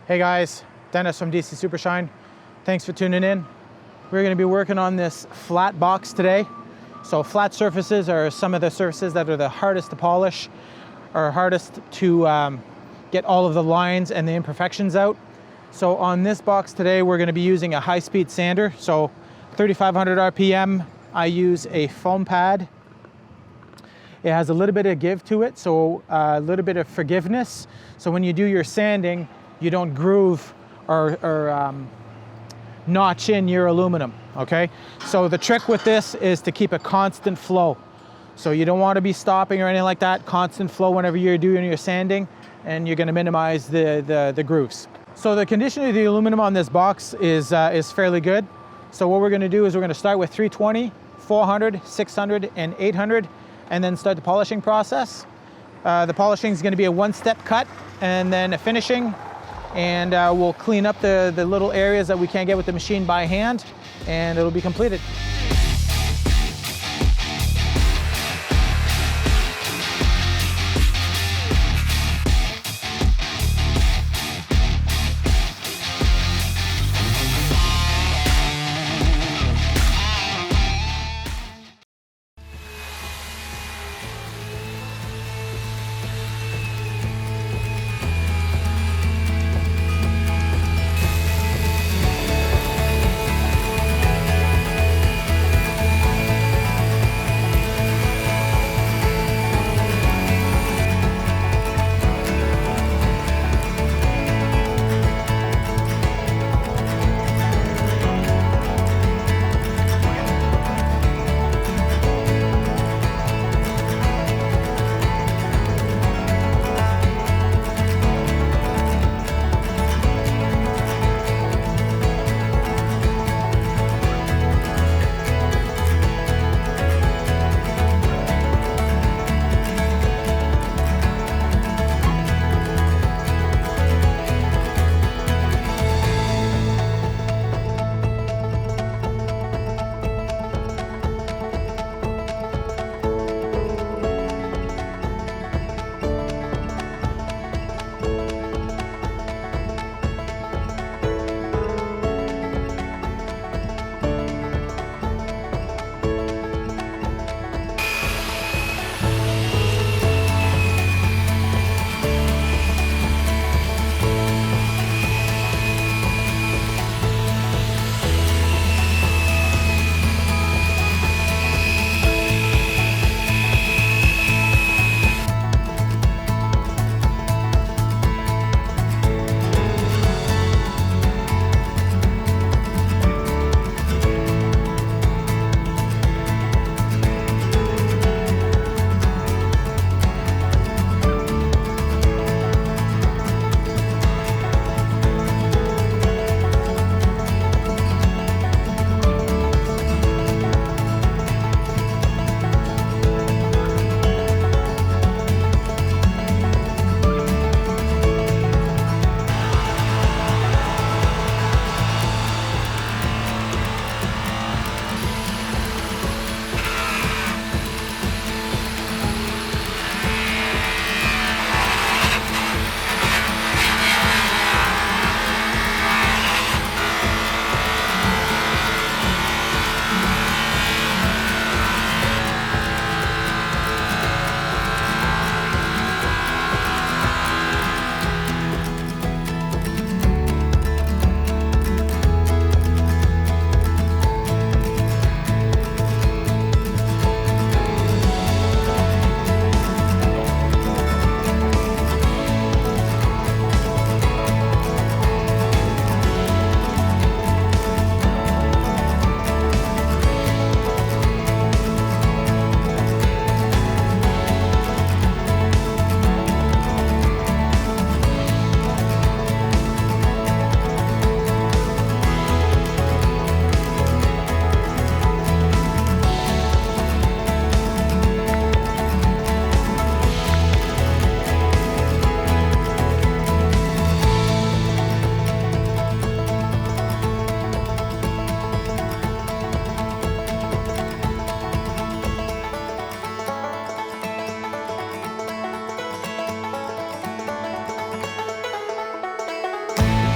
Hey guys, Dennis from DC Supershine. Thanks for tuning in. We're going to be working on this flat box today. So flat surfaces are some of the surfaces that are the hardest to polish, or hardest to get all of the lines and the imperfections out. So on this box today, we're going to be using a high-speed sander. So 3,500 RPM. I use a foam pad. It has a little bit of give to it, so a little bit of forgiveness. So when you do your sanding, you don't groove or notch in your aluminum, okay? So the trick with this is to keep a constant flow. So you don't want to be stopping or anything like that. Constant flow whenever you're doing your sanding, and you're going to minimize the grooves. So the condition of the aluminum on this box is fairly good. So what we're going to do is we're going to start with 320, 400, 600, and 800, and then start the polishing process. The polishing is going to be a one-step cut and then a finishing, and we'll clean up the little areas that we can't get with the machine by hand, and it'll be completed.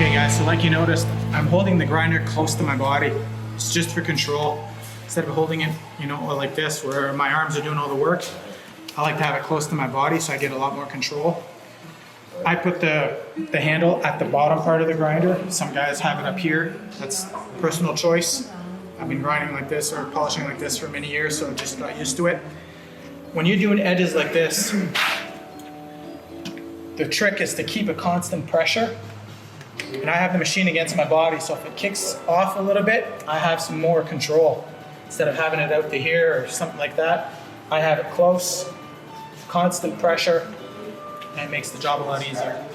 Okay guys, so like you noticed, I'm holding the grinder close to my body. It's just for control. Instead of holding it, you know, like this, where my arms are doing all the work, I like to have it close to my body so I get a lot more control. I put the handle at the bottom part of the grinder. Some guys have it up here. That's personal choice. I've been grinding like this or polishing like this for many years, so I just got used to it. When you're doing edges like this, the trick is to keep a constant pressure. And I have the machine against my body, so if it kicks off a little bit, I have some more control. Instead of having it out to here or something like that, I have it close, constant pressure, and it makes the job a lot easier.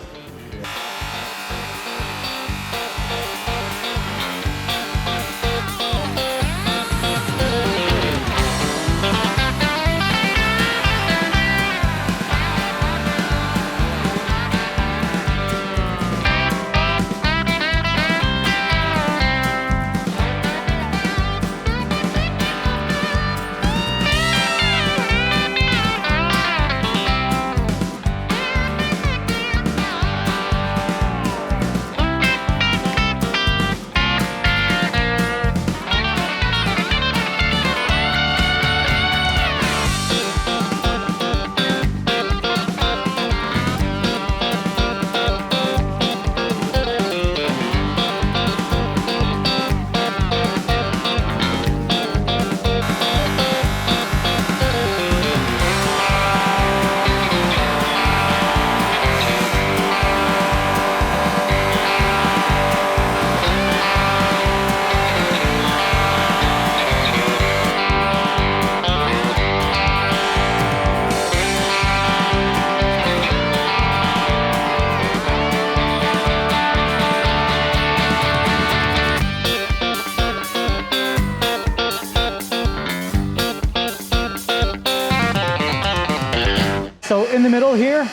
So in the middle here,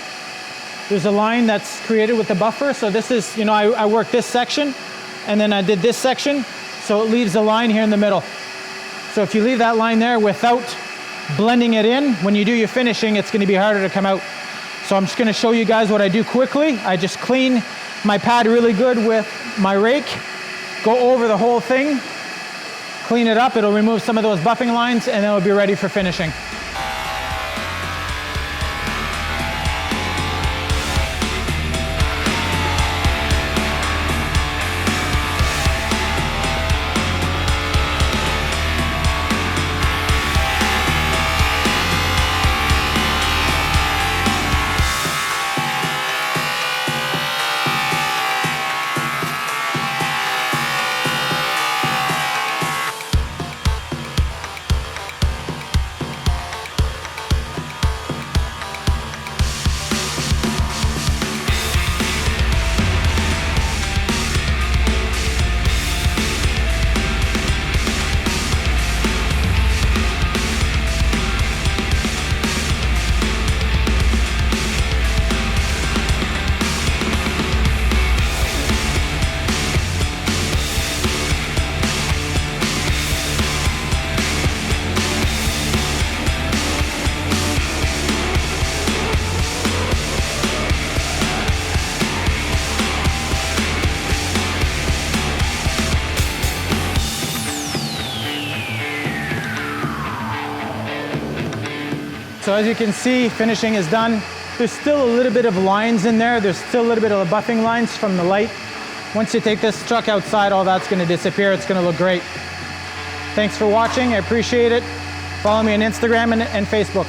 there's a line that's created with the buffer. So this is, you know, I worked this section and then I did this section. So it leaves a line here in the middle. So if you leave that line there without blending it in, when you do your finishing, it's gonna be harder to come out. So I'm just gonna show you guys what I do quickly. I just clean my pad really good with my rake, go over the whole thing, clean it up. It'll remove some of those buffing lines and then it'll be ready for finishing. So as you can see, finishing is done. There's still a little bit of lines in there. There's still a little bit of the buffing lines from the light. Once you take this truck outside, all that's gonna disappear. It's gonna look great. Thanks for watching, I appreciate it. Follow me on Instagram and Facebook.